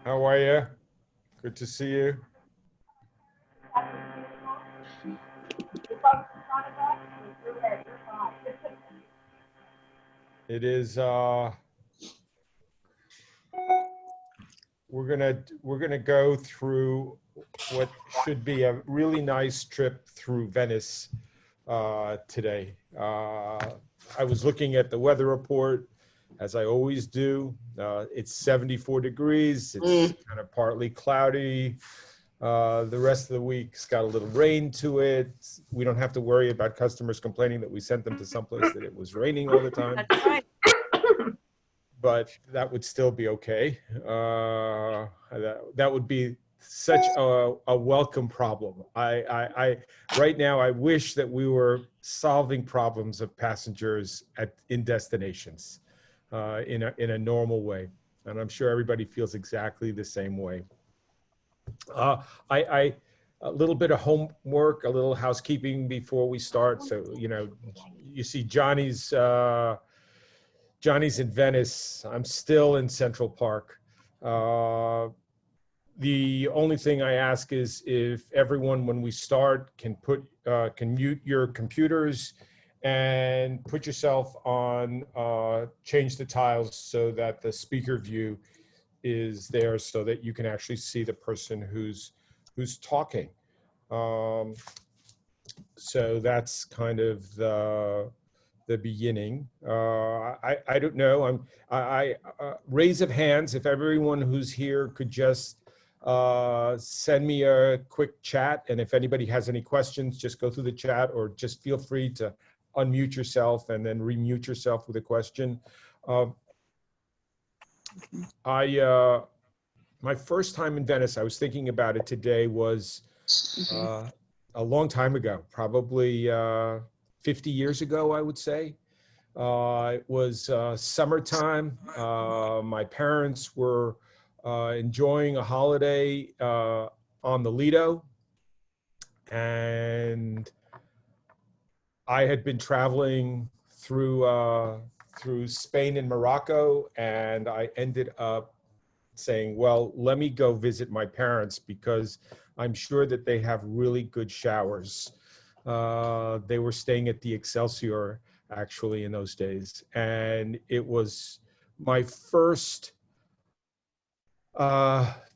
How are you? Good to see you. It is we're gonna go through what should be a really nice trip through Venice today. I was looking at the weather report, as I always do. It's 74 degrees. It's kind of partly cloudy. The rest of the week's got a little rain to it. We don't have to worry about customers complaining that we sent them to someplace that it was raining all the time. That's right. But that would still be okay. That would be such a welcome problem. Right now, I wish that we were solving problems of passengers in destinations in a normal way. And I'm sure everybody feels exactly the same way. A little bit of homework, a little housekeeping before we start. So, you see Johnny's in Venice. I'm still in Central Park. The only thing I ask is if everyone, when we start, can mute your computers and put yourself on, change the tiles so that the speaker view is there so that you can actually see the person who's talking. So that's kind of the beginning. I don't know. Raise of hands if everyone who's here could just send me a quick chat, and if anybody has any questions, just go through the chat, or just feel free to unmute yourself and then remute yourself with a question. My first time in Venice, I was thinking about it today, was a long time ago, probably 50 years ago, I would say. It was summertime. My parents were enjoying a holiday on the Lido, and I had been traveling through Spain and Morocco, and I ended up saying, well, let me go visit my parents because I'm sure that they have really good showers. They were staying at the Excelsior actually in those days, and it was my first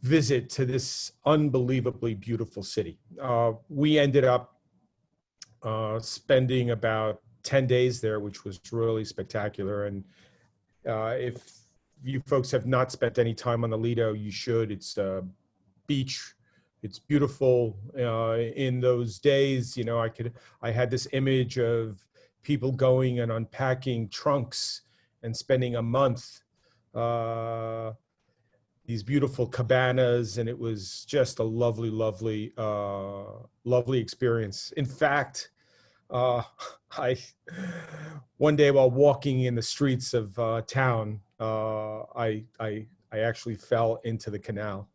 visit to this unbelievably beautiful city. We ended up spending about 10 days there, which was really spectacular. And if you folks have not spent any time on the Lido, you should. It's a beach. It's beautiful. In those days, I had this image of people going and unpacking trunks and spending a month, these beautiful cabanas, and it was just a lovely, lovely, lovely experience. In fact, one day while walking in the streets of town, I actually fell into the canal.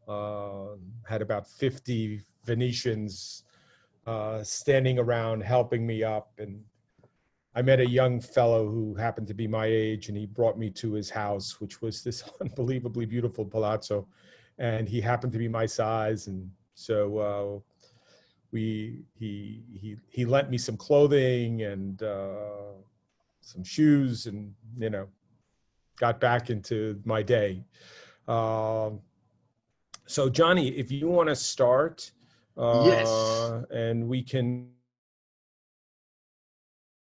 Had about 50 Venetians standing around helping me up, and I met a young fellow who happened to be my age, and he brought me to his house, which was this unbelievably beautiful palazzo, and he happened to be my size, and so he lent me some clothing and some shoes, and got back into my day. So Johnny, if you want to start, Yes, and we can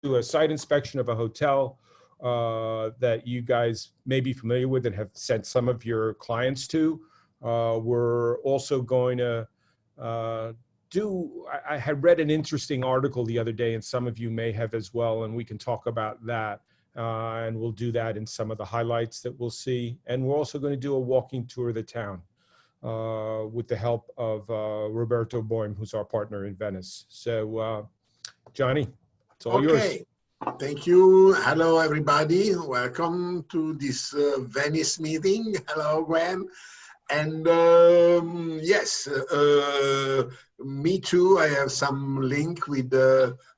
do a site inspection of a hotel that you guys may be familiar with and have sent some of your clients to. We're also going to I had read an interesting article the other day, and some of you may have as well, and we can talk about that. And we'll do that in some of the highlights that we'll see. And we're also going to do a walking tour of the town with the help of Roberto Boim, who's our partner in Venice. So, Johnny, it's all yours. Thank you. Hello, everybody. Welcome to this Venice meeting. Hello, Gwen. And yes, me too. I have some link with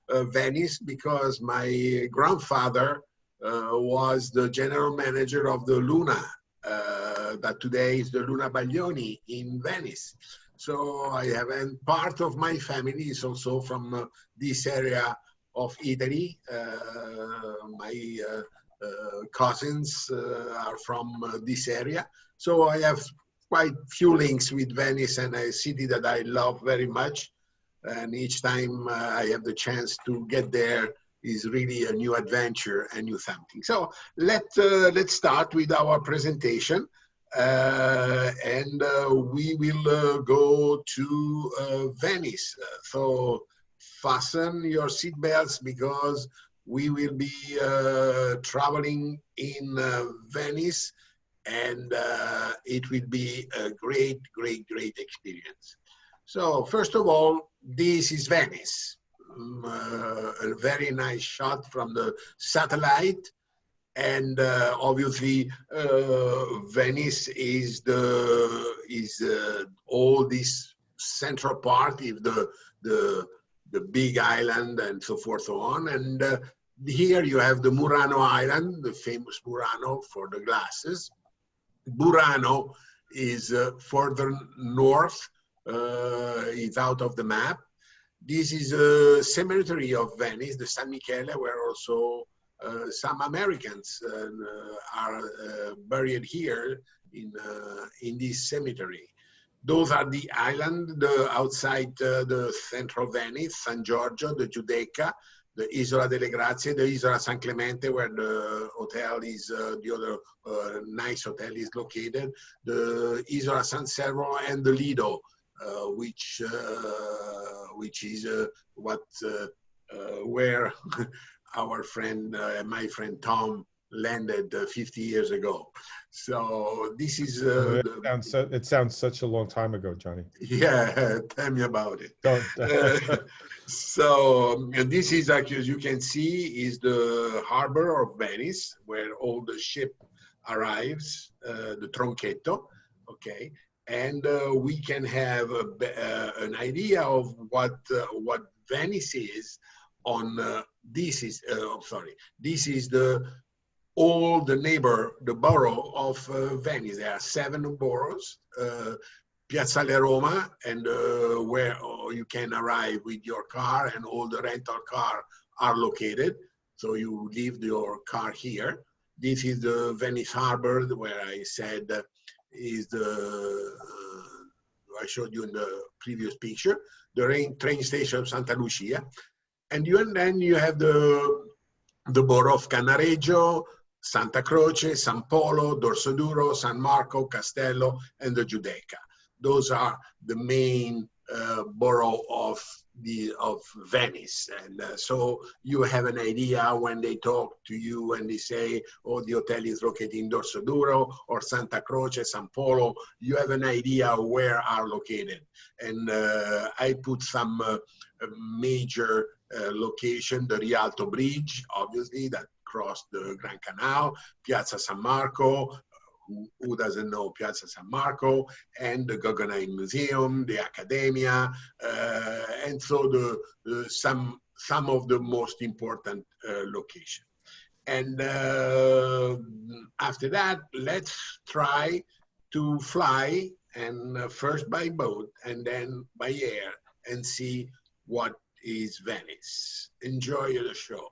Venice because my grandfather was the general manager of the Luna that today is the Luna Baglioni in Venice. So I have, and part of my family is also from this area of Italy. My cousins are from this area. So I have quite few links with Venice, and a city that I love very much. And each time I have the chance to get there is really a new adventure, a new something. So let's start with our presentation. And we will go to Venice. So fasten your seatbelts because we will be traveling in Venice, and it will be a great, great, great experience. So first of all, this is Venice. A very nice shot from the satellite. And obviously, Venice is all this central part of the big island and so forth, so on. And here you have the Murano Island, the famous Murano for the glasses. Burano is further north. It's out of the map. This is a cemetery of Venice, the San Michele, where also some Americans are buried here in this cemetery. Those are the island outside the central Venice, San Giorgio, the Giudecca, the Isola delle Grazie, the Isola San Clemente, where the hotel is, the other nice hotel is located, the Isola San Servo, and the Lido, which is where our friend, my friend Tom, landed 50 years ago. So this is it sounds such a long time ago, Johnny. Yeah, tell me about it. Don't. So this is actually, as you can see, is the harbor of Venice, where all the ship arrives, the Tronchetto, okay, and we can have an idea of what Venice is on. This is this is the borough of Venice. There are 7 boroughs. Piazzale Roma, and where you can arrive with your car, and all the rental car are located. So you leave your car here. This is the Venice Harbor, where I said is the, I showed you in the previous picture, the train station of Santa Lucia. And then you have the borough of Cannaregio, Santa Croce, San Polo, Dorsoduro, San Marco, Castello, and the Giudecca. Those are the main borough of Venice, and so you have an idea when they talk to you and they say, "Oh, the hotel is located in Dorsoduro or Santa Croce, San Polo." You have an idea where are located, and I put some major location: the Rialto Bridge, obviously, that crossed the Grand Canal, Piazza San Marco. Who doesn't know Piazza San Marco, and the Guggenheim Museum, the Accademia, and so some of the most important locations. And after that, let's try to fly, and first by boat and then by air, and see what is Venice. Enjoy the show.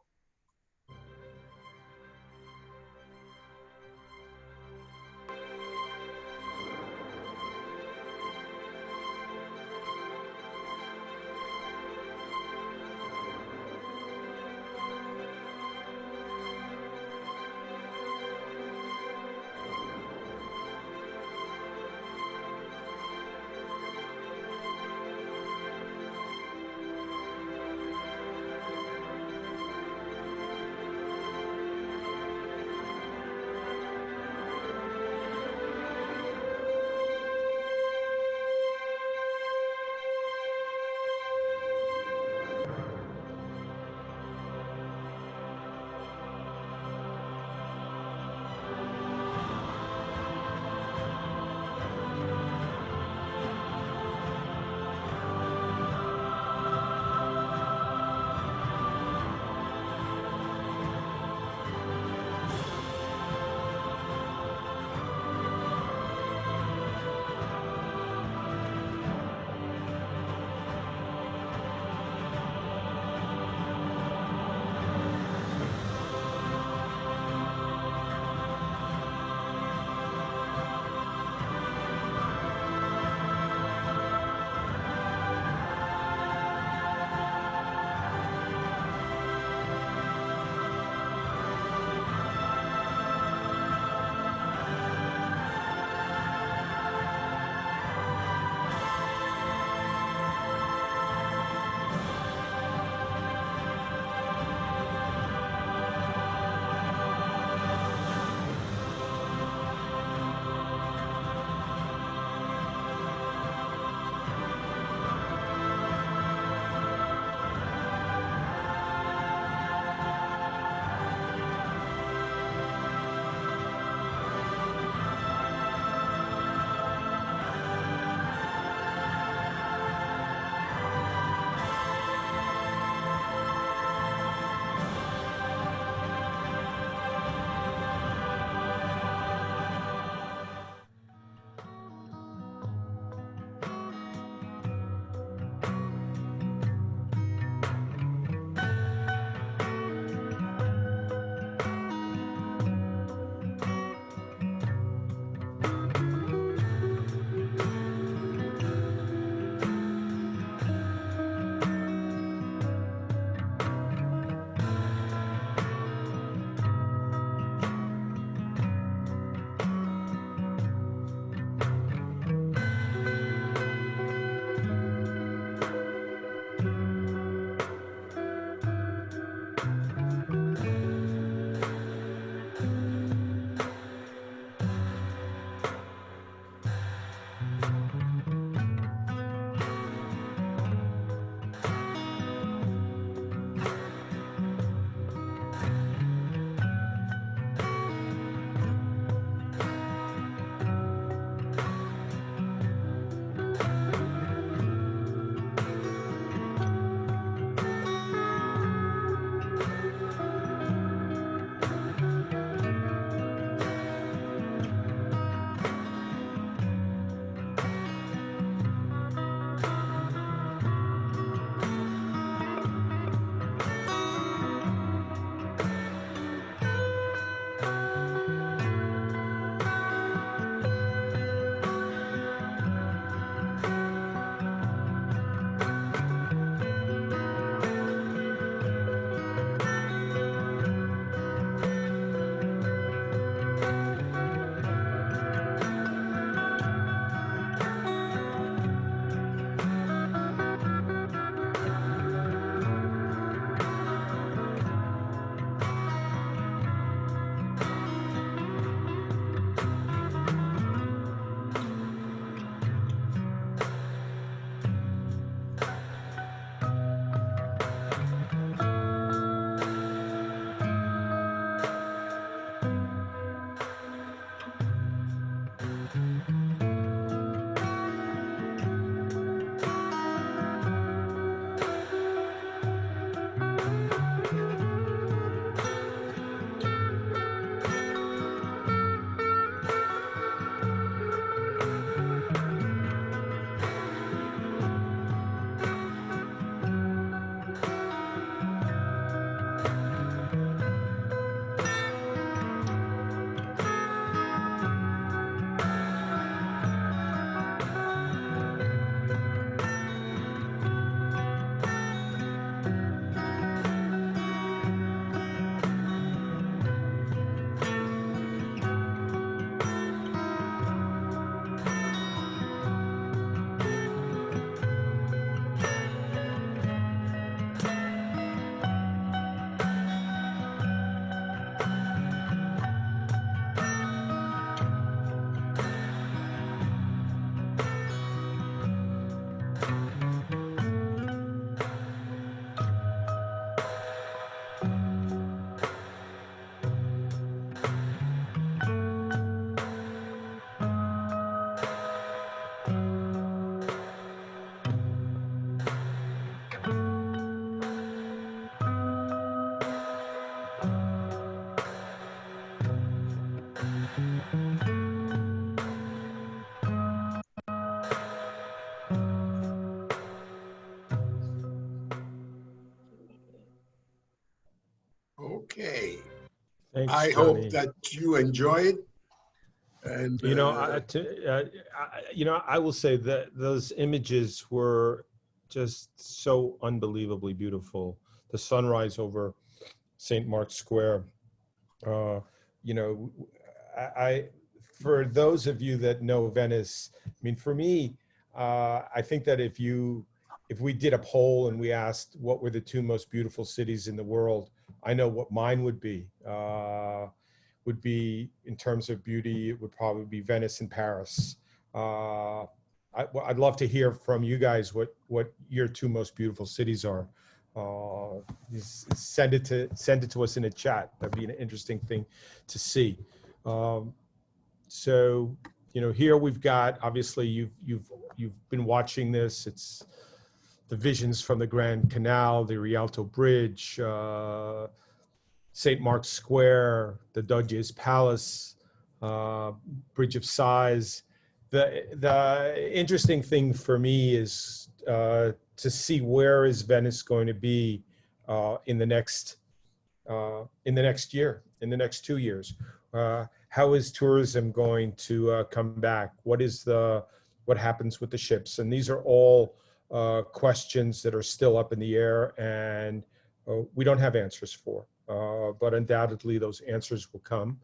Thanks, I hope Johnny. that you enjoyed. And You know, I will say that those images were just so unbelievably beautiful. The sunrise over St. Mark's Square. Uh, you know, I for those of you that know Venice, I mean, for me, I think that if we did a poll and we asked what were the two most beautiful cities in the world, I know what mine would be. Would be in terms of beauty, it would probably be Venice and Paris. I'd love to hear from you guys what your two most beautiful cities are. Send it to us in a chat. That'd be an interesting thing to see. Um, so here we've got, obviously you've been watching this. It's the visions from the Grand Canal, the Rialto Bridge, St. Mark's Square, the Doge's Palace, Bridge of Sighs. The interesting thing for me is to see where is Venice going to be in the next year, in the next 2 years. How is tourism going to come back? What happens with the ships? And these are all questions that are still up in the air, and we don't have answers for. But undoubtedly, those answers will come.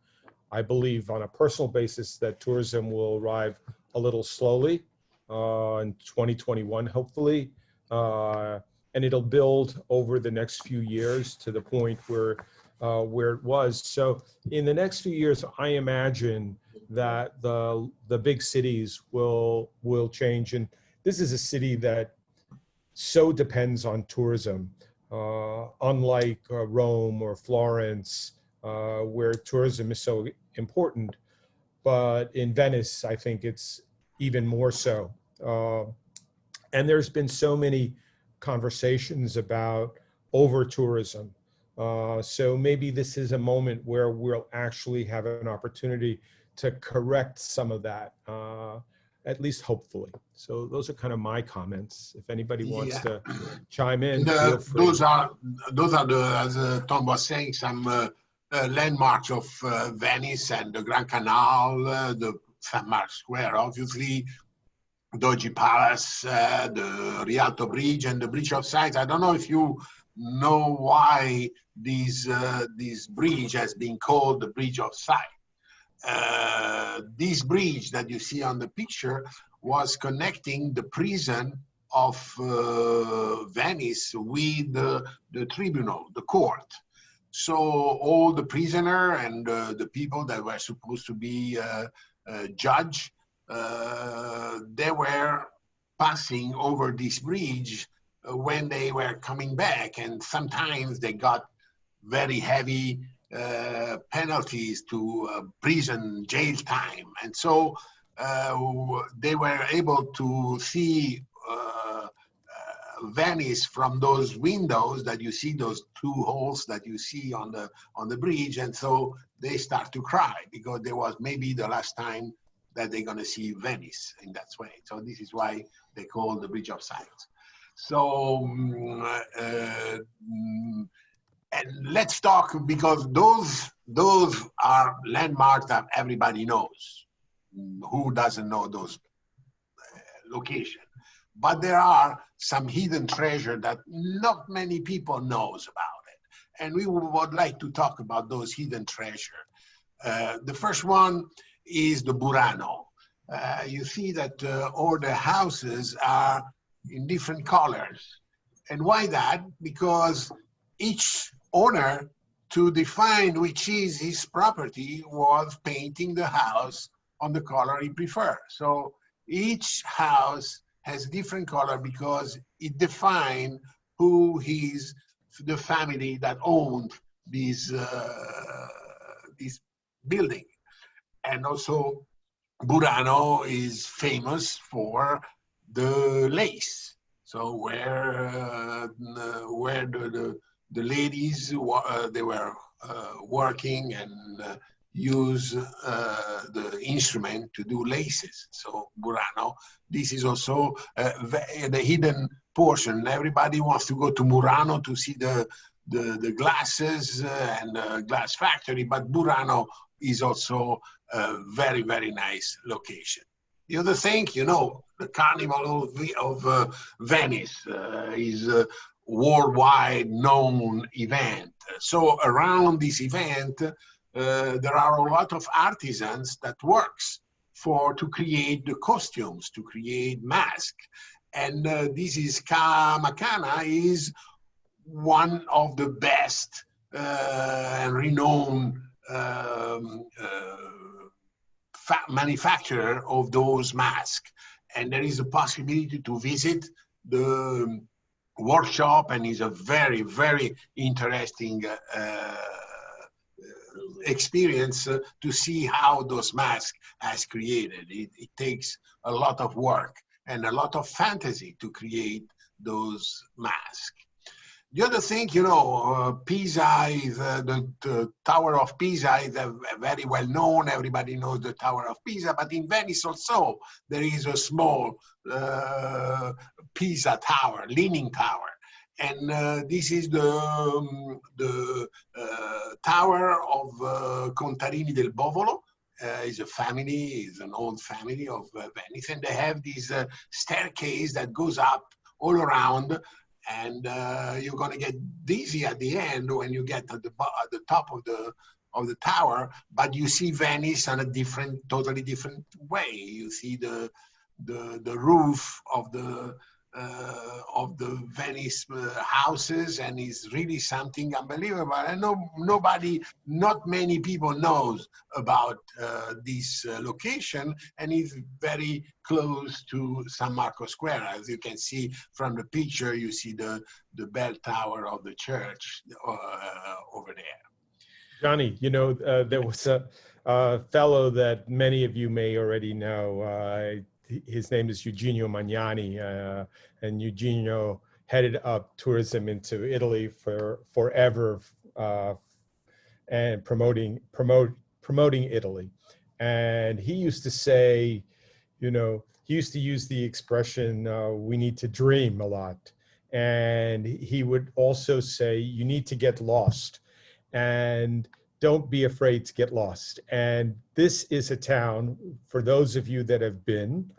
I believe on a personal basis that tourism will arrive a little slowly in 2021, hopefully, and it'll build over the next few years to the point where it was. So in the next few years, I imagine that the big cities will change. And this is a city that so depends on tourism, unlike Rome or Florence, where tourism is so important. But in Venice, I think it's even more so. And there's been so many conversations about over tourism. So maybe this is a moment where we'll actually have an opportunity to correct some of that, at least hopefully. So those are kind of my comments. If anybody wants to chime in, feel free. Those are the, as Tom was saying, some landmarks of Venice and the Grand Canal, the St. Mark's Square, obviously, Doge Palace, the Rialto Bridge, and the Bridge of Sighs. I don't know if you know why this bridge has been called the Bridge of Sighs. This bridge that you see on the picture was connecting the prison of Venice with the tribunal, the court. So all the prisoner and the people that were supposed to be judged, they were passing over this bridge when they were coming back, and sometimes they got very heavy penalties to prison jail time. And so they were able to see Venice from those windows that you see, those two holes that you see on the bridge. And so they start to cry because there was maybe the last time that they're going to see Venice in that way. So this is why they call the Bridge of Sighs. So and let's talk, because those are landmarks that everybody knows. Who doesn't know those locations? But there are some hidden treasure that not many people knows about it. And we would like to talk about those hidden treasure. The first one is the Burano. You see that all the houses are in different colors. And why that? Because each owner, to define which is his property, was painting the house on the color he prefers. So each house has different color because it defines who is the family that owned this building. And also Burano is famous for the lace. So where the ladies, they were working and use the instrument to do laces. So Burano, this is also the hidden portion. Everybody wants to go to Murano to see the the glasses and glass factory, but Burano is also a very, very nice location. The other thing, you know, the Carnival of Venice is a worldwide known event. So around this event, there are a lot of artisans that works to create the costumes, to create masks. And this is Macana is one of the best and renowned manufacturer of those masks. And there is a possibility to visit the workshop, and it's a very, very interesting experience to see how those masks has created. It takes a lot of work and a lot of fantasy to create those masks. The other thing, you know, Pisa is the Tower of Pisa is very well known. Everybody knows the Tower of Pisa, but in Venice also there is a small Pisa Tower, Leaning Tower, and this is the tower of Contarini del Bovolo. Is a family, is an old family of Venice, and they have this staircase that goes up all around. And you're going to get dizzy at the end when you get at the top of the tower, but you see Venice on a totally different way. You see the roof of the Venice houses, and it's really something unbelievable. I know not many people knows about this location, and it's very close to San Marco Square. As you can see from the picture, you see the bell tower of the church over there. Johnny, you know, there was a fellow that many of you may already know. His name is Eugenio Magnani, and Eugenio headed up tourism into Italy forever, and promoting Italy. And he used to say, you know, he used to use the expression, we need to dream a lot. And he would also say, you need to get lost, and don't be afraid to get lost. And this is a town, for those of you that have been,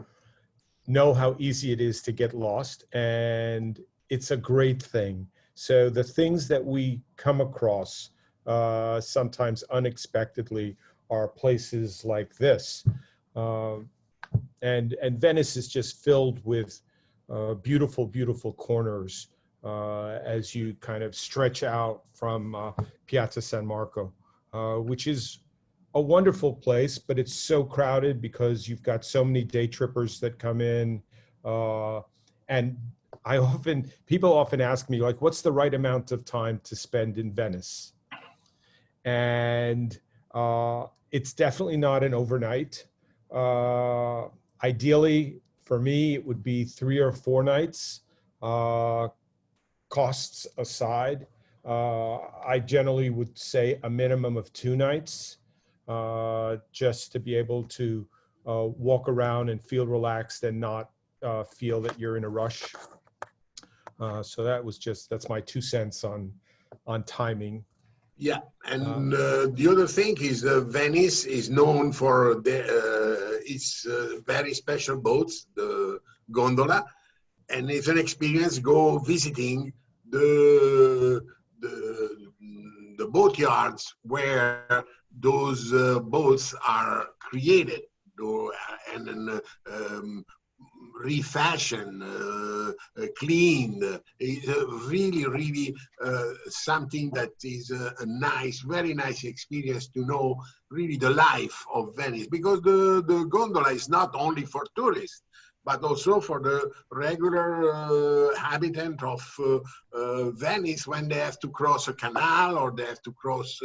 know how easy it is to get lost, and it's a great thing. So the things that we come across sometimes unexpectedly are places like this. And Venice is just filled with beautiful, beautiful corners as you kind of stretch out from Piazza San Marco, which is a wonderful place, but it's so crowded because you've got so many day trippers that come in. And people often ask me, like, what's the right amount of time to spend in Venice? And it's definitely not an overnight. Ideally, for me, it would be 3 or 4 nights, costs aside. I generally would say a minimum of 2 nights, just to be able to walk around and feel relaxed and not feel that you're in a rush. So that's my 2 cents on timing. Yeah, and the other thing is Venice is known for its very special boats, the gondola, and it's an experience. Go visiting the boatyards where those boats are created, and refashioned, cleaned. It's really, really something that is a nice, very nice experience to know really the life of Venice, because the gondola is not only for tourists, but also for the regular habitant of Venice when they have to cross a canal, or they have to cross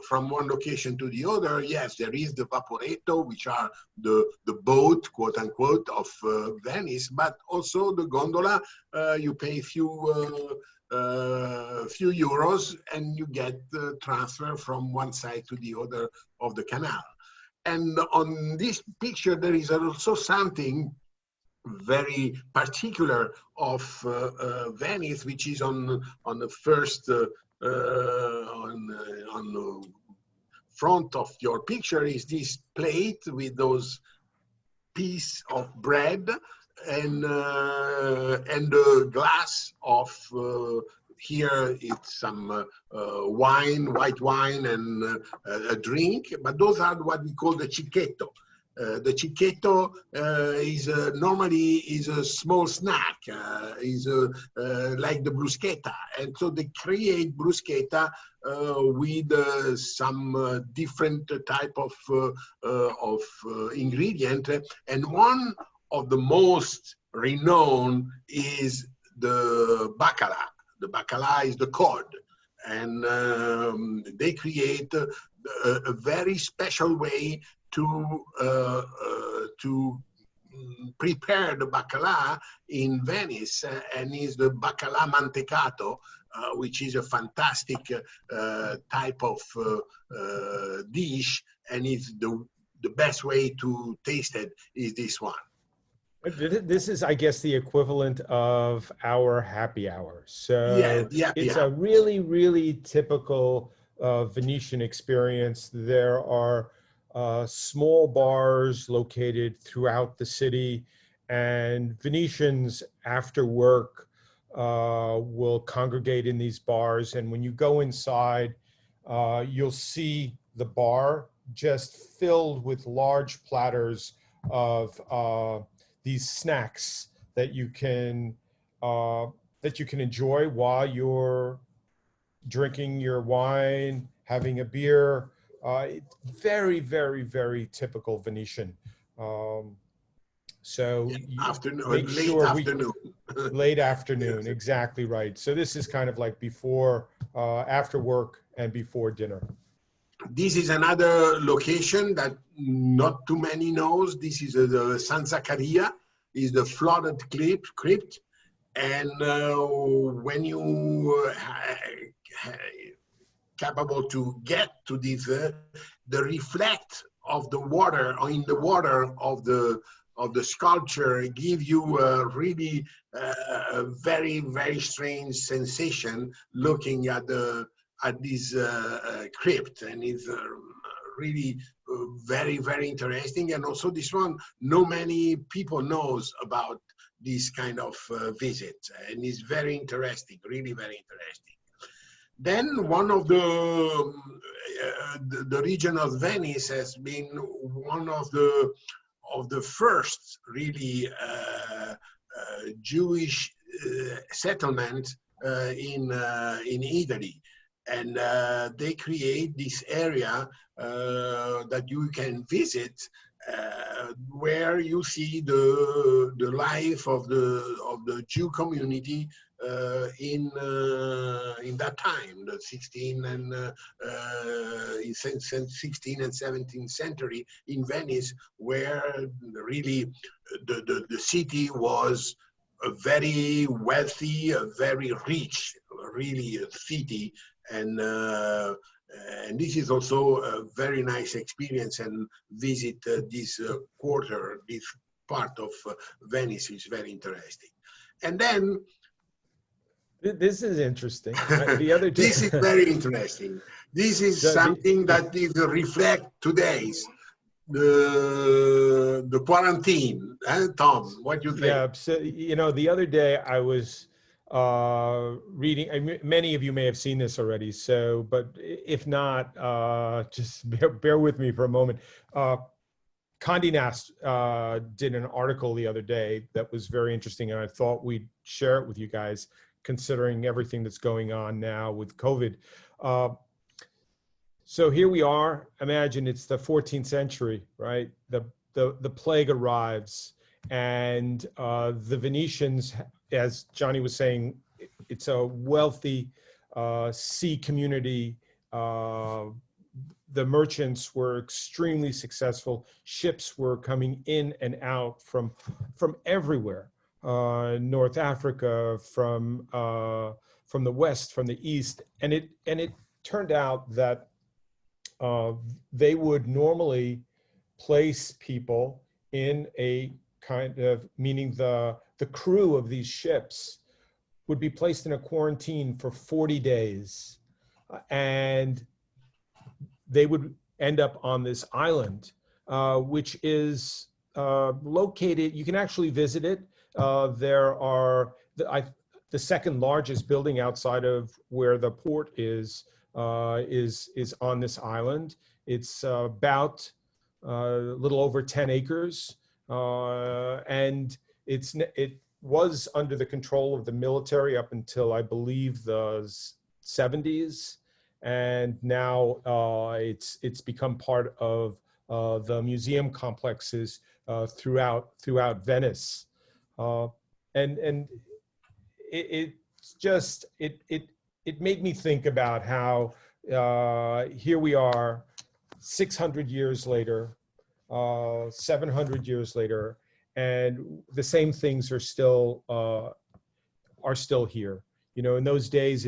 from one location to the other. Yes, there is the Vaporetto, which are the boat, quote unquote, of Venice, but also the gondola. You pay few euros and you get transfer from one side to the other of the canal. And on this picture, there is also something very particular of Venice, which is on the first on the front of your picture, is this plate with those piece of bread and a glass of here it's some wine, white wine, and a drink. But those are what we call the cicchetto. The cicchetto is normally is a small snack, is like the bruschetta, and so they create bruschetta with some different type of ingredient, and one of the most renowned is the bacala. The bacala is the cod, and they create a very special way to prepare the bacala in Venice, and is the bacala mantecato, which is a fantastic type of dish, and it's the best way to taste it is this one. This is, I guess, the equivalent of our happy hour. So Yeah. it's a really, really typical Venetian experience. There are small bars located throughout the city, and Venetians after work will congregate in these bars. And when you go inside, you'll see the bar just filled with large platters of these snacks that you can enjoy while you're drinking your wine, having a beer. Very, very, very typical Venetian. So Afternoon, late afternoon. Late afternoon, Yes. exactly right. So this is kind of like before, after work and before dinner. This is another location that not too many knows. This is the San Zaccaria, is the flooded crypt. And when you capable to get to this, the reflect of the water, or in the water of the sculpture, give you a really very, very strange sensation looking at this crypt, and it's really very, very interesting. And also this one, no many people knows about this kind of visit, and it's very interesting, really very interesting. Then one of the region of Venice has been one of the first really Jewish settlement in Italy, and they create this area that you can visit, where you see the life of the Jew community in that time, the 16th and 16th and 17th century in Venice, where really the city was a very wealthy, a very rich, really city, and this is also a very nice experience, and visit this quarter, this part of Venice is very interesting. And then This is interesting. The other day, this is very interesting. This is something that is reflect today's the quarantine. Tom, what do you think? Yeah, so, the other day I was reading, many of you may have seen this already, so, but if not, just bear with me for a moment. Condé Nast did an article the other day that was very interesting, and I thought we'd share it with you guys, considering everything that's going on now with COVID. So here we are. Imagine it's the 14th century, right? The plague arrives, and the Venetians, as Johnny was saying, it's a wealthy sea community. The merchants were extremely successful. Ships were coming in and out from everywhere. North Africa, from the west, from the east, and it turned out that they would normally place people in a kind of, meaning the crew of these ships would be placed in a quarantine for 40 days. And they would end up on this island, which is located, you can actually visit it. There are, the second largest building outside of where the port is on this island. It's about a little over 10 acres. And it was under the control of the military up until, I believe, the 70s. And now it's become part of the museum complexes throughout Venice. And it made me think about how here we are 600 years later, 700 years later, and the same things are still here. You know, in those days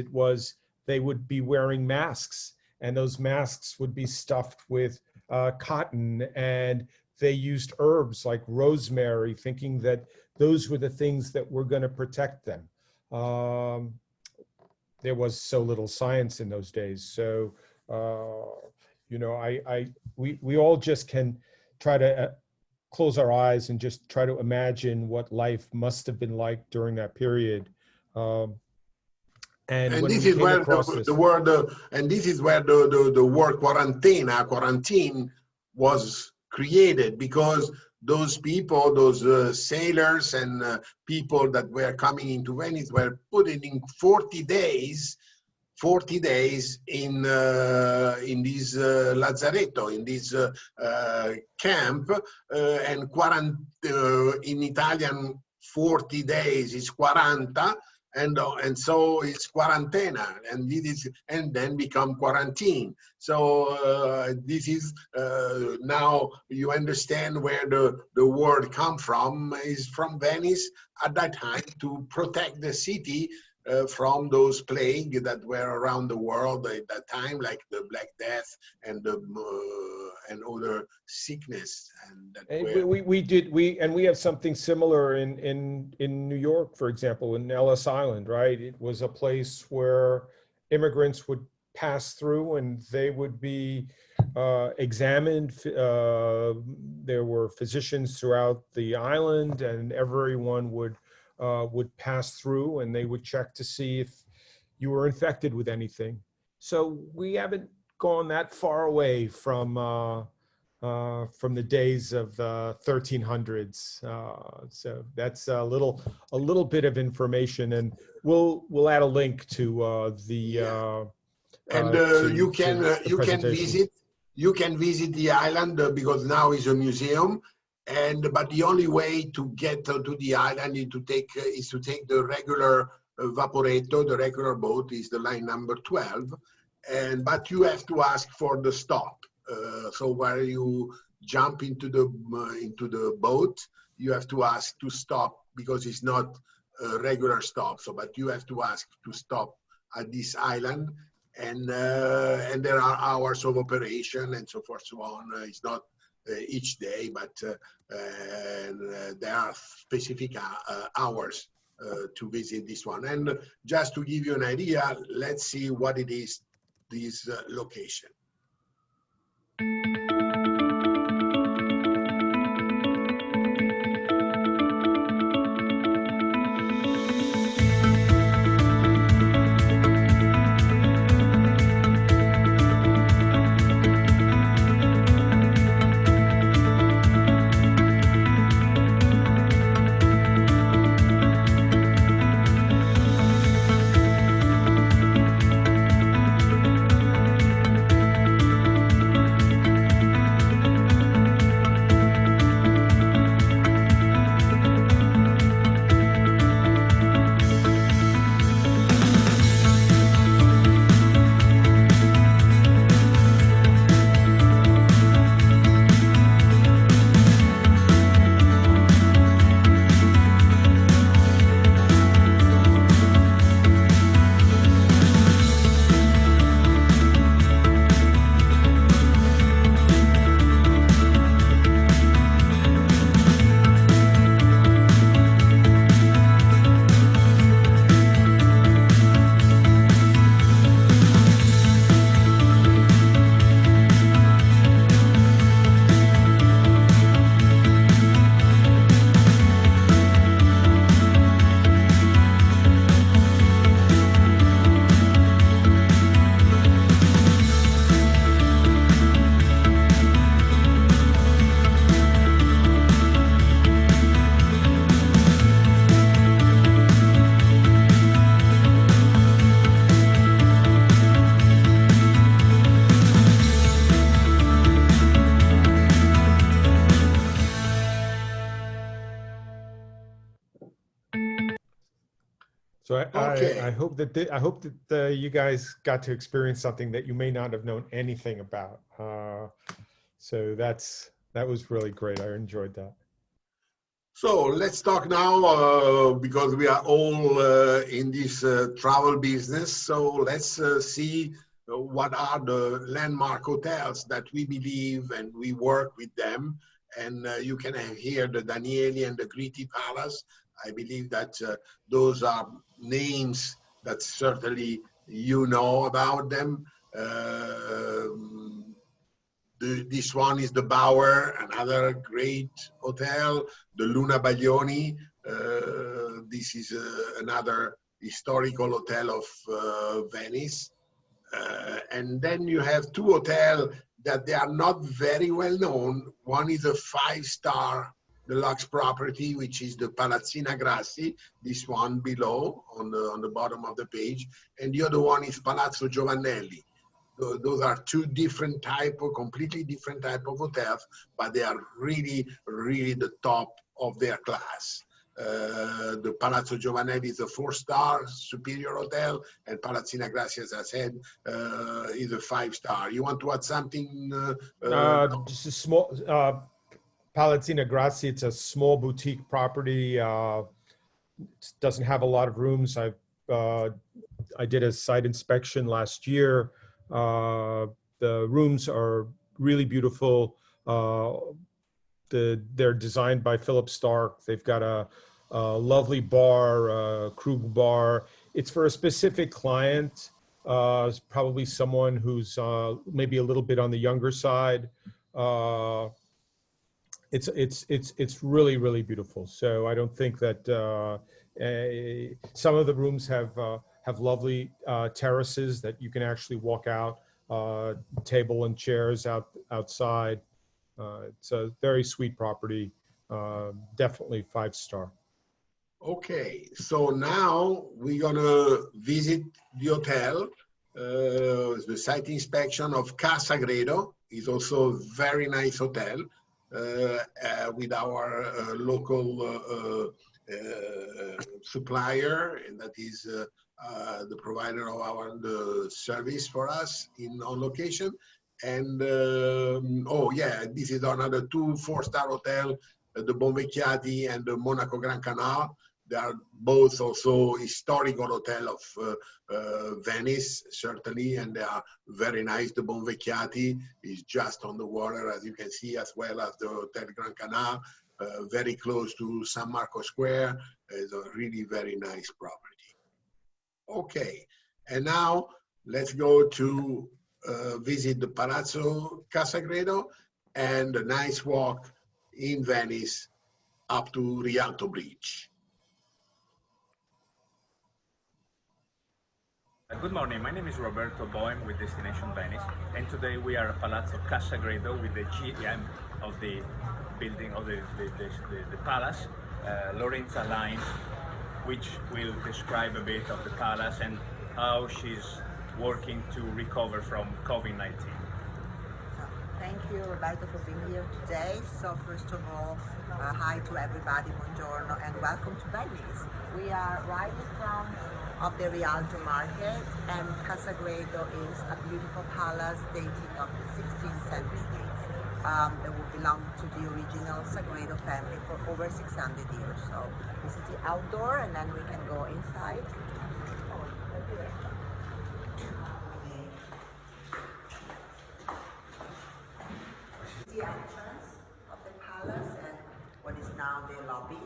they would be wearing masks, and those masks would be stuffed with cotton, and they used herbs like rosemary, thinking that those were the things that were going to protect them. There was so little science in those days. So, you know, we all just can try to close our eyes and just try to imagine what life must have been like during that period. And when this we is came where across the word, and this is where the word quarantine was created, because those people, those sailors and people that were coming into Venice were put in 40 days in this lazzaretto, in this camp, and in Italian 40 days is 40, and so it's quarantena, and it is, and then become quarantine. So this is now you understand where the word come from, is from Venice at that time, to protect the city from those plague that were around the world at that time, like the Black Death and other sickness. And we have something similar in New York, for example, in Ellis Island, right? It was a place where immigrants would pass through and they would be examined. There were physicians throughout the island, and everyone would pass through, and they would check to see if you were infected with anything. So we haven't gone that far away from the days of the 1300s. So that's a little bit of information, and we'll add a link to you can visit the island because now is a museum. But the only way to get to the island is to take the regular vaporetto, the regular boat, is the line number 12. But you have to ask for the stop. So where you jump into the boat, you have to ask to stop, because it's not a regular stop. So, but you have to ask to stop at this island, and there are hours of operation and so forth, so on. It's not each day, but there are specific hours to visit this one. And just to give you an idea, let's see what it is, this location. So I Okay. hope that you guys got to experience something that you may not have known anything about. So that was really great. I enjoyed that. So let's talk now because we are all in this travel business. So let's see what are the landmark hotels that we believe and we work with them. And you can have here the Danieli and the Gritti Palace. I believe that those are names that certainly you know about them. This one is the Bower, another great hotel. The Luna Baglioni. This is another historical hotel of Venice. And then you have two hotels that they are not very well known. One is a five-star deluxe property, which is the Palazzina Grassi, this one below on the bottom of the page. And the other one is Palazzo Giovannelli. Those are two different completely different type of hotels, but they are really, really the top of their class. The Palazzo Giovannelli is a four-star superior hotel, and Palazzina Grassi, as I said, is a five-star. You want to add something? Just a small Palazzina Grassi. It's a small boutique property. Doesn't have a lot of rooms. I did a site inspection last year. The rooms are really beautiful. They're designed by Philip Stark. They've got a lovely bar, Krug bar. It's for a specific client, probably someone who's maybe a little bit on the younger side. It's really, really beautiful. So I don't think that some of the rooms have lovely terraces that you can actually walk out, table and chairs outside. It's a very sweet property. Definitely 5-star. Okay, so now we're gonna visit the hotel. The site inspection of Casagredo is also a very nice hotel with our local supplier, and that is the provider of the service for us on location. And oh yeah, this is another two 4-star hotel, the Bonvecchiati and the Monaco Grand Canal. They are both also historical hotel of Venice, certainly, and they are very nice. The Bonvecchiati is just on the water, as you can see, as well as the Hotel Grand Canal, very close to San Marco Square. It's a really very nice property. Okay, and now let's go to visit the Palazzo Casagredo and a nice walk in Venice up to Rialto Bridge. Good morning, my name is Roberto Boehm with Destination Venice, and today we are at Palazzo Casagredo with the GM of the building of the palace, Lorenza Line, which will describe a bit of the palace and how she's working to recover from COVID-19. Thank you, Roberto, for being here today. So first of all, hi to everybody, buongiorno, and welcome to Venice. We are right in front of the Rialto market, and Casagredo is a beautiful palace dating of the 16th century. That would belong to the original Sagredo family for over 600 years. So this is the outdoor, and then we can go inside. The entrance of the palace and what is now the lobby.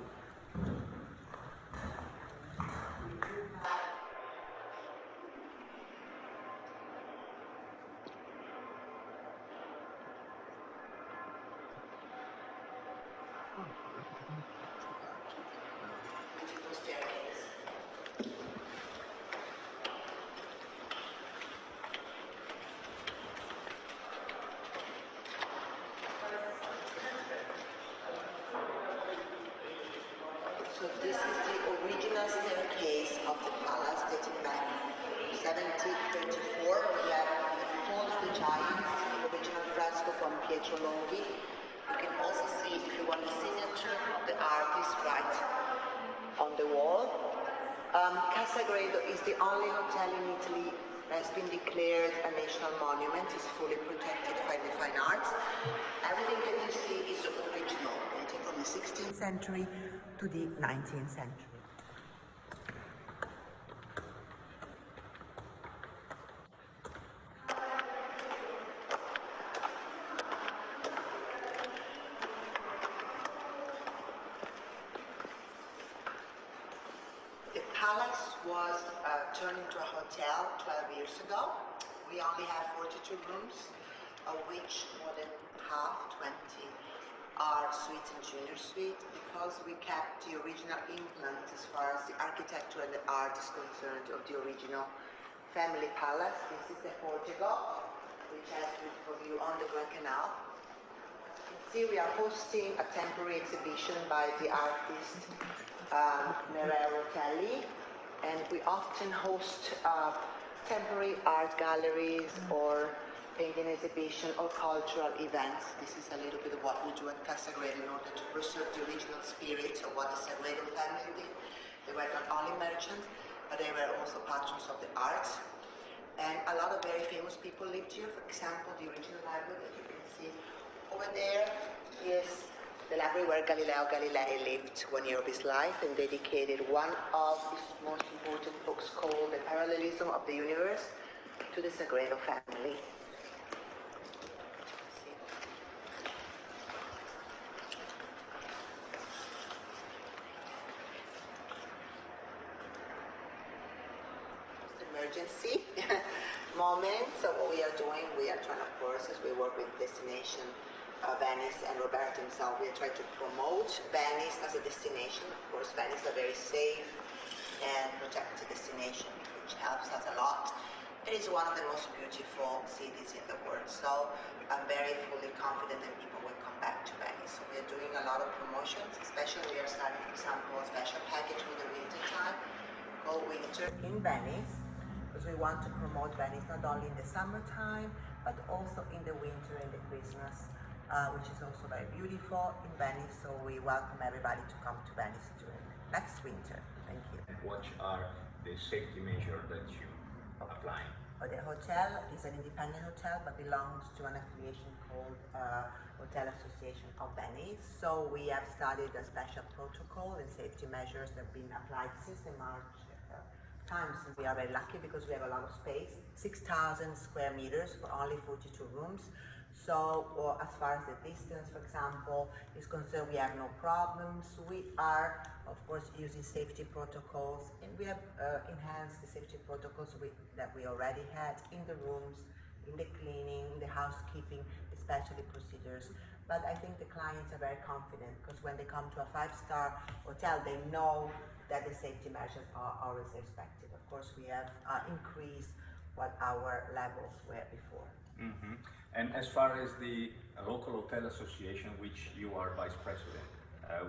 Beautiful staircase. So this is the original staircase of the palace dating back to 1724. We have Fall of the Giants, the original fresco from Pietro Longhi. You can also see, if you want, the signature of the artist right on the wall. Casagredo is the only hotel in Italy that has been declared a national monument. It's fully protected by the fine arts. Everything that you see is original, dating from the 16th century to the 19th century. The palace was turned into a hotel 12 years ago. We only have 42 rooms, of which more than half, 20, are suites and junior suite, because we kept the original implant as far as the architecture and the art is concerned of the original family palace. This is the portico, which has beautiful view on the Grand Canal. You can see we are hosting a temporary exhibition by the artist Nereo Rotelli, and we often host temporary art galleries or painting exhibition or cultural events. This is a little bit of what we do at Casagredo in order to preserve the original spirit of what the Sagredo family did. They were not only merchants, but they were also patrons of the arts. And a lot of very famous people lived here. For example, the original library that you can see over there is the library where Galileo Galilei lived 1 year of his life and dedicated one of his most important books called The Parallelism of the Universe to the Sagredo family. Emergency moment. So what we are doing, we are trying, of course, as we work with destination Venice and Roberto himself, we are trying to promote Venice as a destination. Of course, Venice is a very safe and protected destination, which helps us a lot. It is one of the most beautiful cities in the world, so I'm very fully confident that people will come back to Venice. So we are doing a lot of promotions, especially we are starting, for example, a special package for the winter time called Winter in Venice, because we want to promote Venice not only in the summertime, but also in the winter and the Christmas, which is also very beautiful in Venice. So we welcome everybody to come to Venice during next winter. Thank you. What are the safety measures that you apply? The hotel is an independent hotel, but belongs to an affiliation called Hotel Association of Venice. So we have started a special protocol and safety measures that have been applied since the March times. We are very lucky because we have a lot of space, 6,000 square meters for only 42 rooms. So as far as the distance, for example, is concerned, we have no problems. We are, of course, using safety protocols, and we have enhanced the safety protocols that we already had in the rooms, in the cleaning, in the housekeeping, especially procedures. But I think the clients are very confident, because when they come to a 5-star hotel, they know that the safety measures are always respected. Of course, we have increased what our levels were before. Mm-hmm. And as far as the local hotel association, which you are vice president,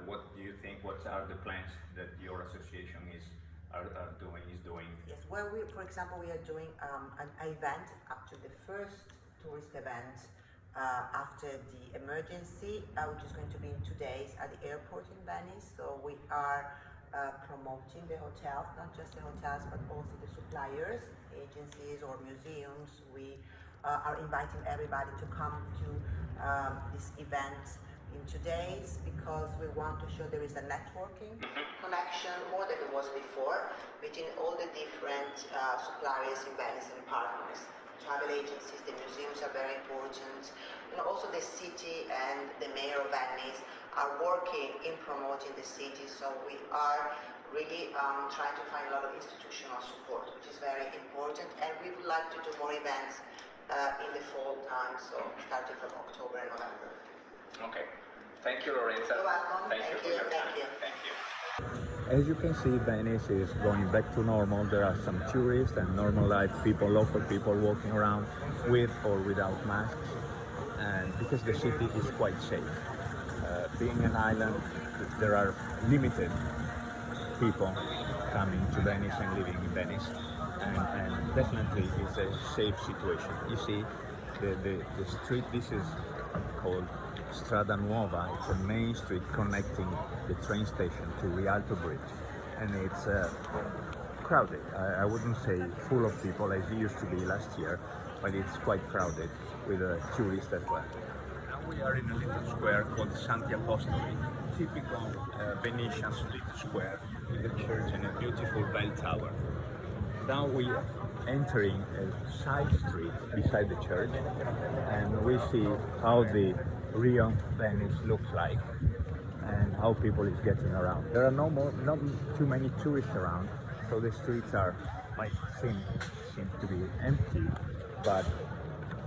what do you think? What are the plans that your association is doing? Yes, well, for example, we are doing an event up to the first tourist event after the emergency, which is going to be in 2 days at the airport in Venice. So we are promoting the hotels, not just the hotels, but also the suppliers, agencies or museums. We are inviting everybody to come to this event in 2 days, because we want to show there is a networking connection more than it was before between all the different suppliers in Venice and partners. Travel agencies, the museums are very important, and also the city and the mayor of Venice are working in promoting the city. So we are really trying to find a lot of institutional support, which is very important, and we would like to do more events in the fall time, so starting from October and November. Okay. Thank you, Lorenza. You're welcome. Thank you for your time. Thank you. Thank you. As you can see, Venice is going back to normal. There are some tourists and normal life people, local people walking around with or without masks, and because the city is quite safe. Being an island, there are limited people coming to Venice and living in Venice, and definitely it's a safe situation. You see the street, this is called Strada Nuova. It's a main street connecting the train station to Rialto Bridge, and it's crowded. I wouldn't say full of people as it used to be last year, but it's quite crowded with tourists as well. Now we are in a little square called Santi Apostoli, typical Venetian little square with a church and a beautiful bell tower. Now we are entering a side street beside the church, and we see how the real Venice looks like and how people is getting around. There are not too many tourists around, so the streets might seem to be empty, but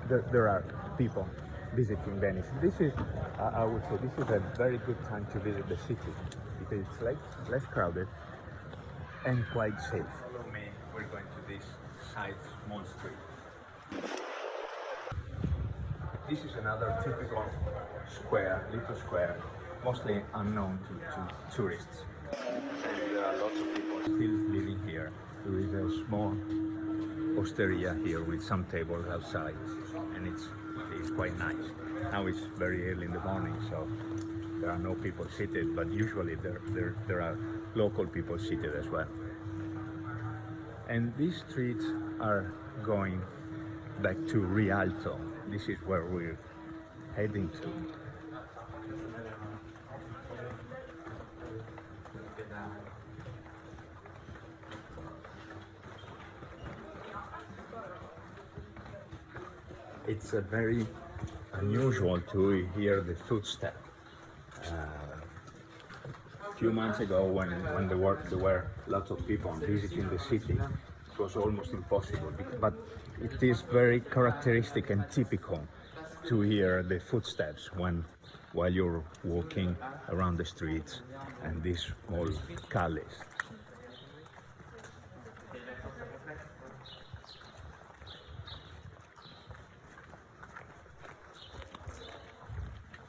there are people visiting Venice. This is, I would say, this is a very good time to visit the city because it's less crowded and quite safe. Follow me, we're going to this side small street. This is another typical little square, mostly unknown to tourists. And there are lots of people still living here. There is a small osteria here with some tables outside, and it's quite nice. Now it's very early in the morning, so there are no people seated, but usually there are local people seated as well. And these streets are going back to Rialto. This is where we're heading to. It's very unusual to hear the footstep. A few months ago, when there were lots of people visiting the city, it was almost impossible. But it is very characteristic and typical to hear the footsteps while you're walking around the streets and these small calles.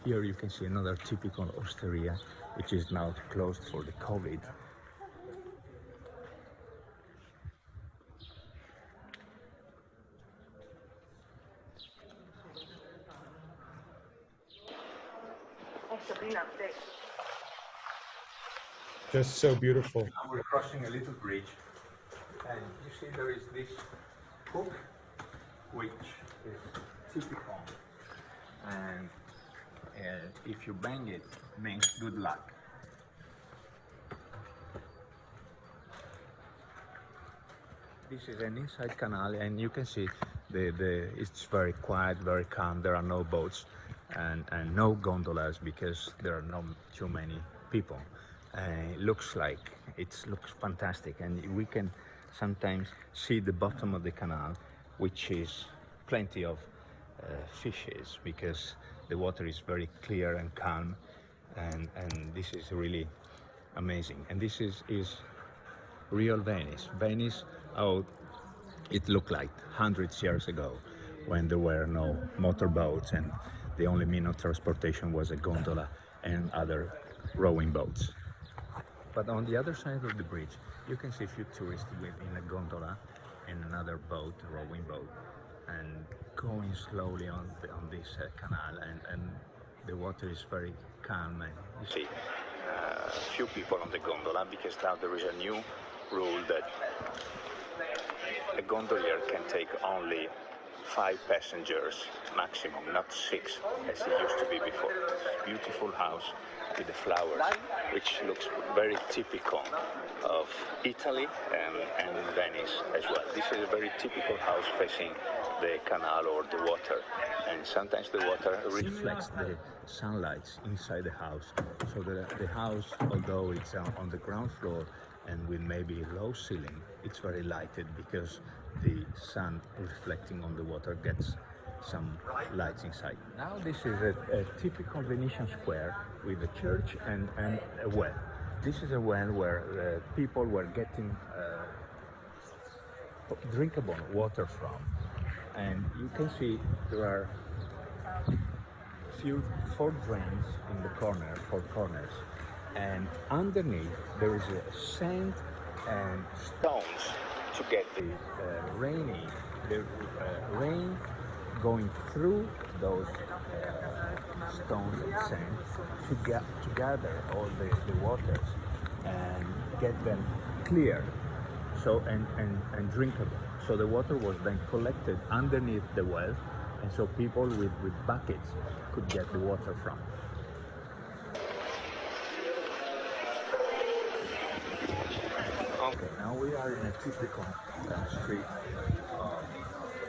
Here you can see another typical osteria, which is now closed for the COVID. Just so beautiful. Now we're crossing a little bridge, and you see there is this hook, which is typical, and if you bang it, means good luck. This is an inside canal, and you can see it's very quiet, very calm. There are no boats and no gondolas because there are not too many people. It looks fantastic, and we can sometimes see the bottom of the canal, which is plenty of fishes because the water is very clear and calm, and this is really amazing. And this is real Venice. Venice, how it looked like hundreds of years ago when there were no motorboats and the only mean of transportation was a gondola and other rowing boats. But on the other side of the bridge, you can see a few tourists in a gondola and another boat, a rowing boat, and going slowly on this canal, and the water is very calm. And you see a few people on the gondola because now there is a new rule that a gondolier can take only 5 passengers maximum, not 6 as it used to be before. Beautiful house with the flowers, which looks very typical of Italy and Venice as well. This is a very typical house facing the canal or the water, and sometimes the water reflects the sunlight inside the house, so that the house, although it's on the ground floor and with maybe low ceiling, it's very lighted because the sun reflecting on the water gets some lights inside. Now this is a typical Venetian square with a church and a well. This is a well where people were getting drinkable water from, and you can see there are four drains in the corner, 4 corners, and underneath there is a sand and stones to get the rain going through those stones and sand to gather all the waters and get them clear, so and drinkable. So the water was then collected underneath the well, and so people with buckets could get the water from. Okay, now we are in a typical street of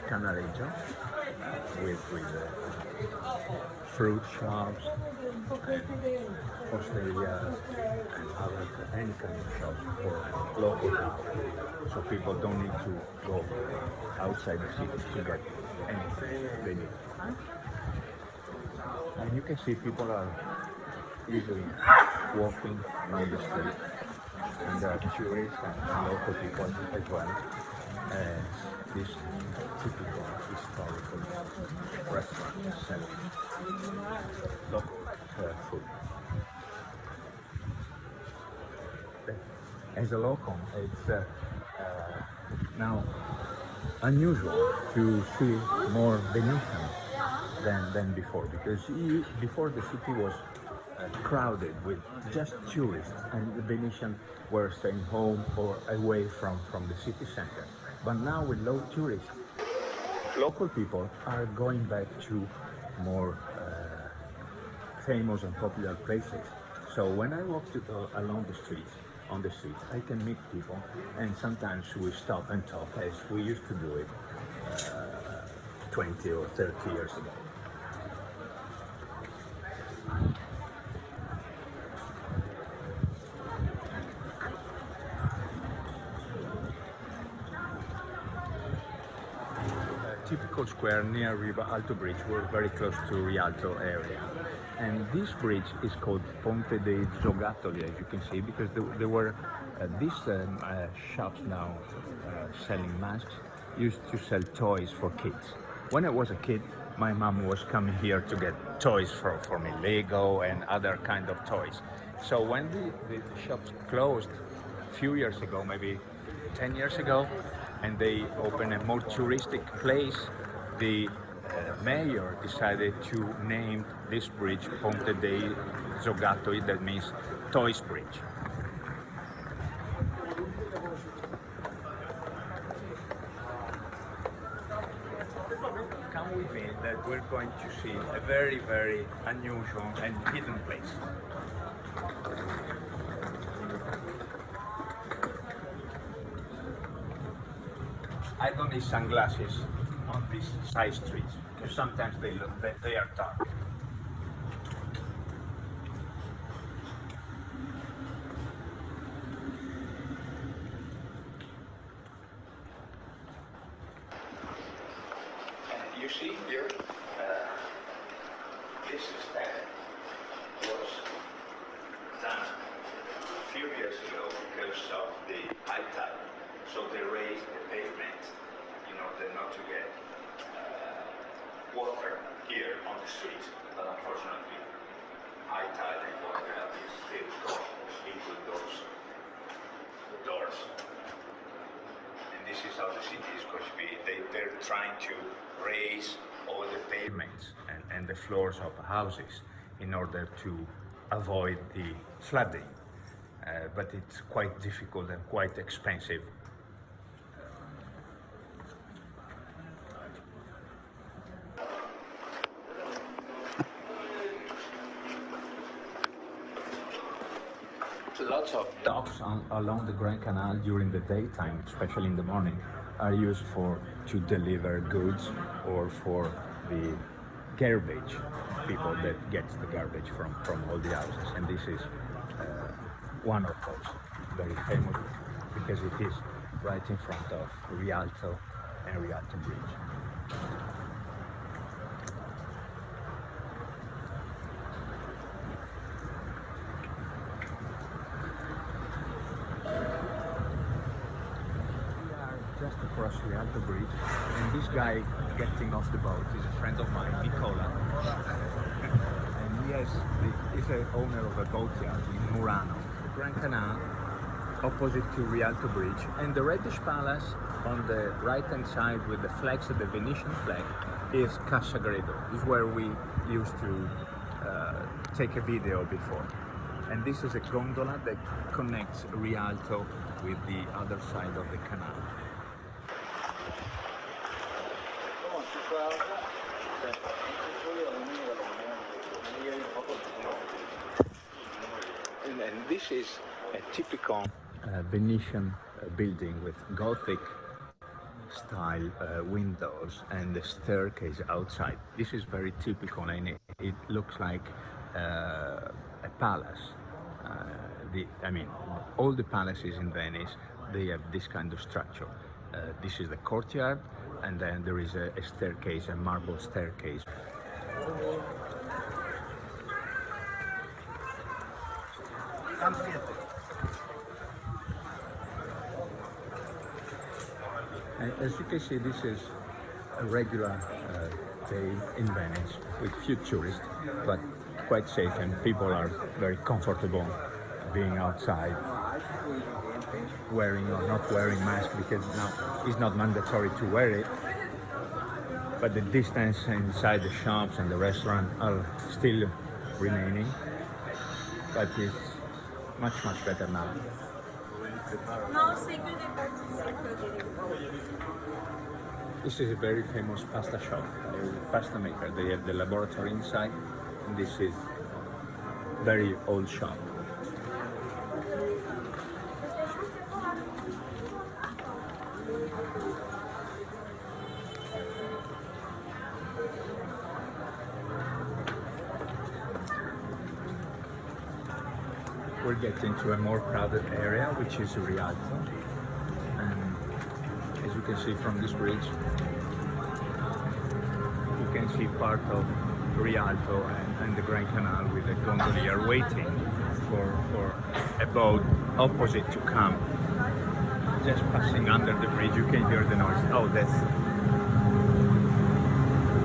Canaleggio with fruit shops and posterias and other any kind of shops for local people. So people don't need to go outside the city to get anything they need. And you can see people are easily walking on the street. And there are tourists and local people as well. This typical historical restaurant selling local food. As a local, it's now unusual to see more Venetian than before, because before the city was crowded with just tourists, and the Venetians were staying home or away from the city center. But now with low tourists, local people are going back to more famous and popular places. So when I walk along the streets, on the street, I can meet people, and sometimes we stop and talk as we used to do it 20 or 30 years ago. Typical square near Riva Alto Bridge. We're very close to Rialto area, and this bridge is called Ponte dei Giocattoli, as you can see, because there were these shops now selling masks used to sell toys for kids. When I was a kid, my mom was coming here to get toys for me, Lego and other kind of toys. So when the shops closed a few years ago, maybe 10 years ago, and they opened a more touristic place, the mayor decided to name this bridge Ponte dei Giocattoli, that means Toys Bridge. Come with me, that we're going to see a very, very unusual and hidden place. I don't need sunglasses on these side streets because sometimes they are dark. You see here, this stand was done a few years ago because of the high tide. So they raised the pavement in order not to get water here on the street. But unfortunately, high tide and water is still going into those doors. And this is how the city is going to be. They're trying to raise all the pavements and the floors of houses in order to avoid the flooding. But it's quite difficult and quite expensive. Lots of docks along the Grand Canal during the daytime, especially in the morning, are used to deliver goods or for the garbage, people that get the garbage from all the houses. And this is one of those, very famous, because it is right in front of Rialto and Rialto Bridge. Just across Rialto Bridge, and this guy getting off the boat is a friend of mine, Nicola, and he's the owner of a boatyard in Murano, the Grand Canal, opposite to Rialto Bridge, and the reddish palace on the right hand side with the flags, the Venetian flag, is Casa Gredo. Is where we used to take a video before. And this is a gondola that connects Rialto with the other side of the canal. And this is a typical Venetian building with Gothic style windows and the staircase outside. This is very typical, and it looks like a palace. All the palaces in Venice, they have this kind of structure. This is the courtyard, and then there is a staircase, a marble staircase. And as you can see, this is a regular day in Venice with few tourists, but quite safe, and people are very comfortable being outside, wearing or not wearing masks, because now it's not mandatory to wear it, but the distance inside the shops and the restaurant are still remaining, but it's much better now. This is a very famous pasta shop, a pasta maker. They have the laboratory inside, and this is very old shop. We're getting to a more crowded area, which is Rialto. And as you can see from this bridge, you can see part of Rialto and the Grand Canal with a gondolier waiting for a boat opposite to come. Just passing under the bridge, you can hear the noise. Oh, that's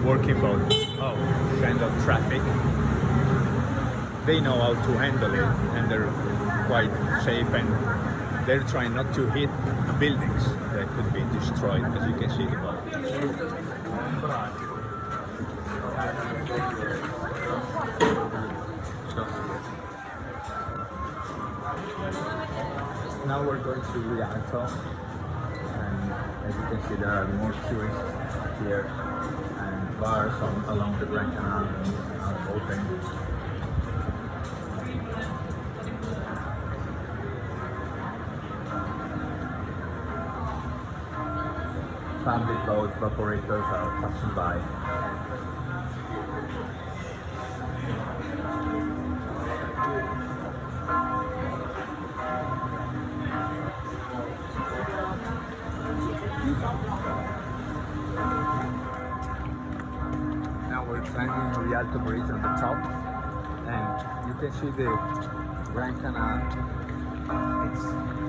working boat. Oh, kind of traffic. They know how to handle it, and they're quite safe, and they're trying not to hit buildings that could be destroyed, as you can see the boat. Now we're going to Rialto, and as you can see, there are more tourists here, and bars along the Grand Canal are open. Public boat operators are passing by. Now we're climbing the Rialto Bridge on the top, and you can see the Grand Canal. It's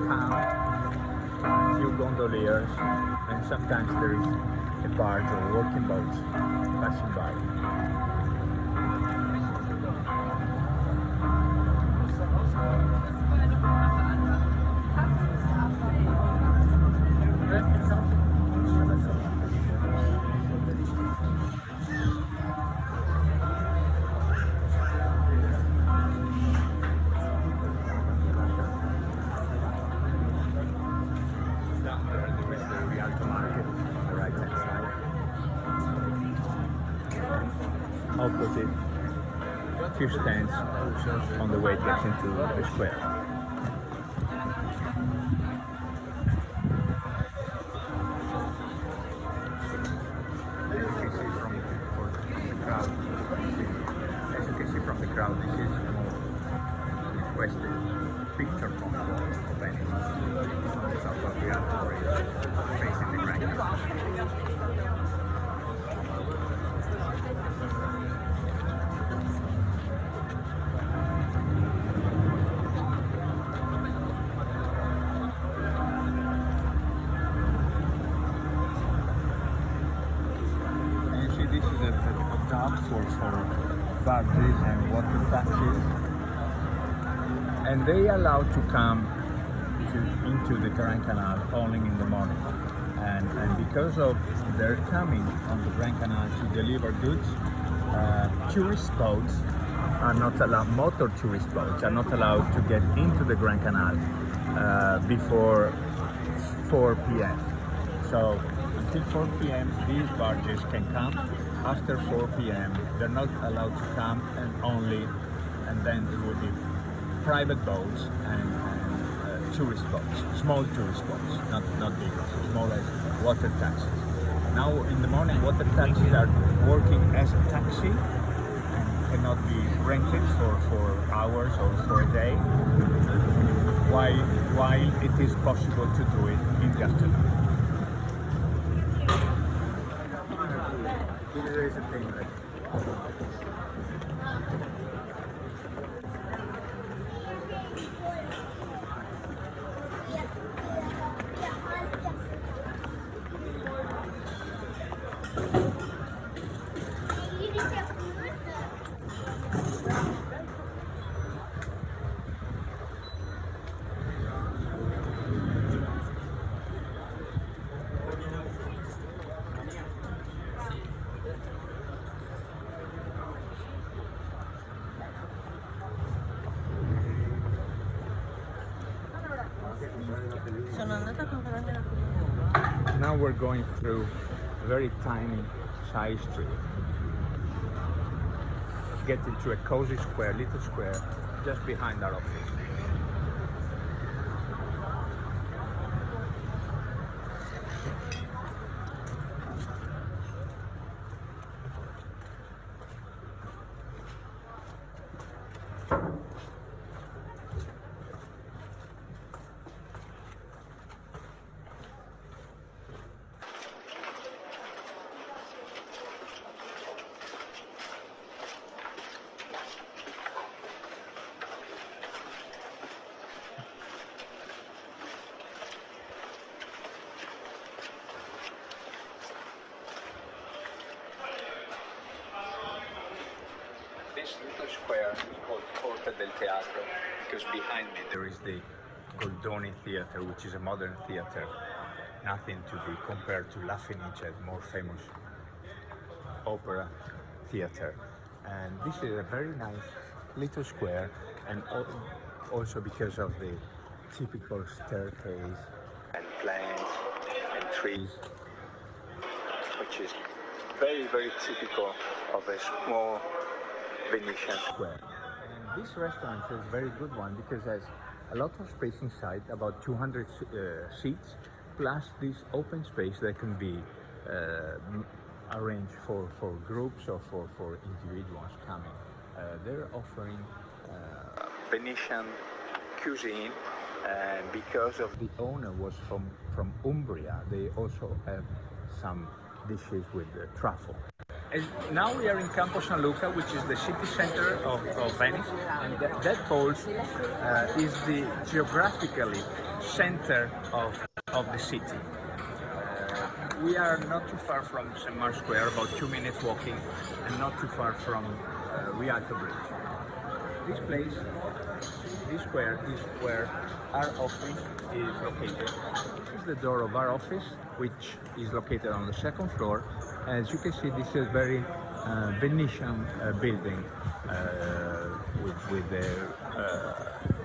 calm, few gondoliers, and sometimes there is a barge or working boat passing by. Opposite, few stands on the way gets into the square. As you can see from the crowd, this is the most requested picture point of Venice. On the top of the Alto facing the Grand Canal. For barges and water taxis, and they allow to come into the Grand Canal only in the morning, and because of their coming on the Grand Canal to deliver goods, tourist boats are not allowed, motor tourist boats are not allowed to get into the Grand Canal before 4 p.m. So until 4 p.m. these barges can come. After 4 p.m. they're not allowed to come, and then it will be private boats and tourist boats, small tourist boats, not big ones, small as water taxis. Now in the morning, water taxis are working as a taxi and cannot be rented for hours or for a day, while it is possible to do it in the afternoon. There is a thing that now we're going through a very tiny side street to get into a cozy square, little square, just behind our office. This little square is called Porta del Teatro because behind me there is the Goldoni Theatre, which is a modern theatre, nothing to be compared to La Fenice, the more famous opera theatre. And this is a very nice little square, and also because of the typical staircase and plants and trees, which is very, very typical of a small Venetian square. And this restaurant is a very good one because it has a lot of space inside, about 200 seats, plus this open space that can be arranged for groups or for individuals coming. They're offering Venetian cuisine, and because of the owner was from Umbria, they also have some dishes with truffle. And now we are in Campo San Luca, which is the city center of Venice, and that holds is the geographically center of the city. We are not too far from St. Mark's Square, about 2 minutes walking, and not too far from Rialto Bridge. This place, this square, is where our office is located. This is the door of our office, which is located on the second floor. As you can see, this is a very Venetian building with the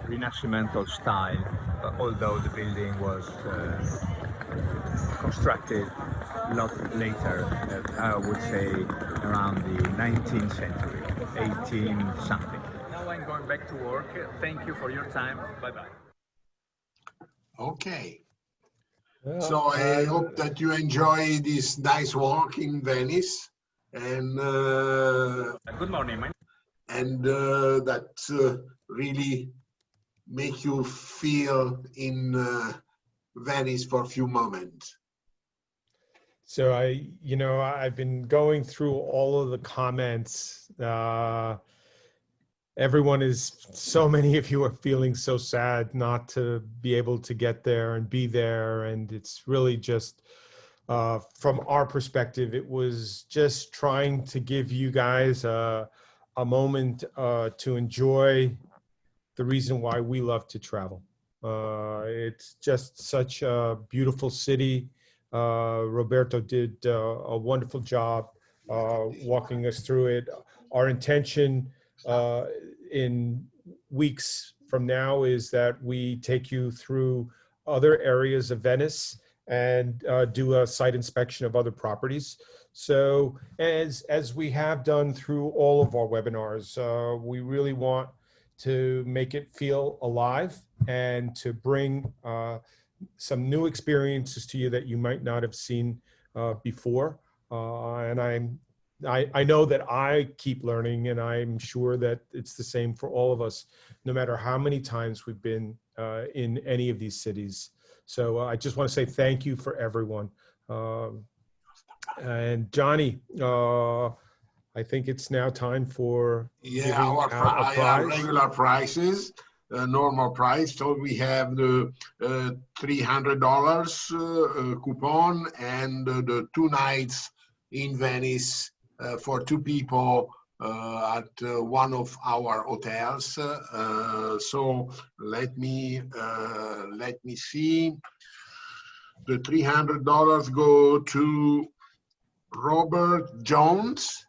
Renaissance style, although the building was constructed a lot later, I would say around the 19th century, 18 something. Now I'm going back to work. Thank you for your time. Bye-bye. Okay. Well, So I hope that you enjoy this nice walk in Venice, and Good morning, man. that really make you feel in Venice for a few moments. So I've been going through all of the comments. So many of you are feeling so sad not to be able to get there and be there. And it's really just, from our perspective, it was just trying to give you guys a moment to enjoy the reason why we love to travel. It's just such a beautiful city. Roberto did a wonderful job walking us through it. Our intention in weeks from now is that we take you through other areas of Venice and do a site inspection of other properties. So as we have done through all of our webinars, we really want to make it feel alive and to bring some new experiences to you that you might not have seen before. And I know that I keep learning, and I'm sure that it's the same for all of us, no matter how many times we've been in any of these cities. So I just want to say thank you for everyone. And Johnny, I think it's now time for giving out a prize. Regular prices, normal price. So we have the $300 coupon and the 2 nights in Venice for 2 people at one of our hotels. So let me see. The $300 go to Robert Jones.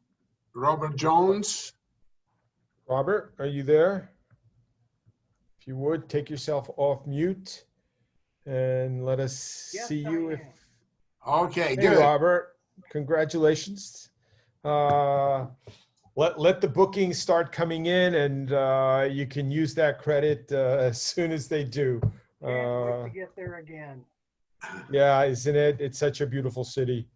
Robert Jones. Robert, are you there? If you would, take yourself off mute and let us see you. If Okay, hey, good. Robert, congratulations. Let the bookings start coming in, and you can use that credit as soon as they do. Can't wait to get there again. Yeah, isn't it? It's such a beautiful city.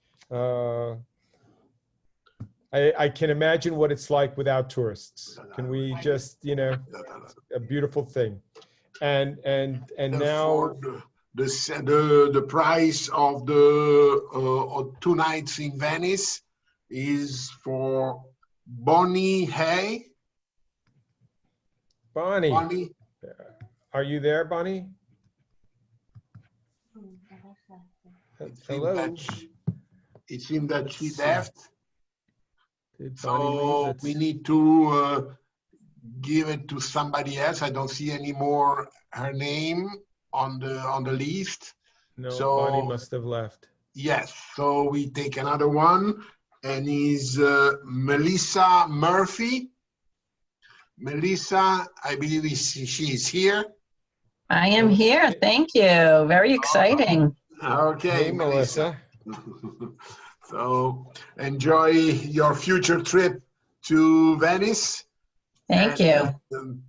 I can imagine what it's like without tourists. Can we just, a beautiful thing. And now the price of the 2 nights in Venice is for Bonnie Hay. Bonnie, are you there, Bonnie? Hello. It seems that she left. So we need to give it to somebody else. I don't see any more her name on the list. No, so Bonnie must have left. Yes, so we take another one, and is Melissa Murphy. Melissa, I believe she is here. I am here. Thank you. Very exciting. Okay, Hey, Melissa. So enjoy your future trip to Venice. Thank you.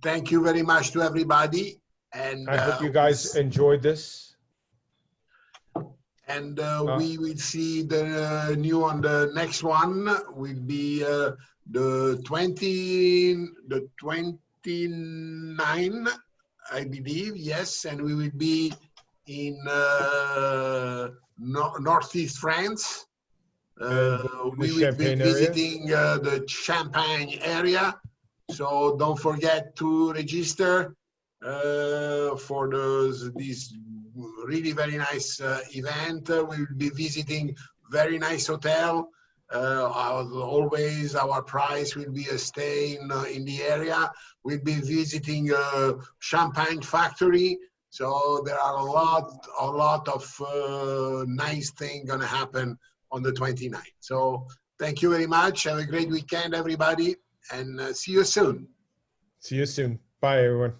Thank you very much to everybody. And I hope you guys enjoyed this. And we will see the new on the next one will be the 29, I believe, yes, and we will be in northeast France. We will be visiting the Champagne area, so don't forget to register for this really very nice event. We will be visiting very nice hotel. Always our price will be a stay in the area. We'll be visiting a champagne factory. So there are a lot of nice things gonna happen on the 29th. So thank you very much. Have a great weekend, everybody, and see you soon. See you soon. Bye, everyone.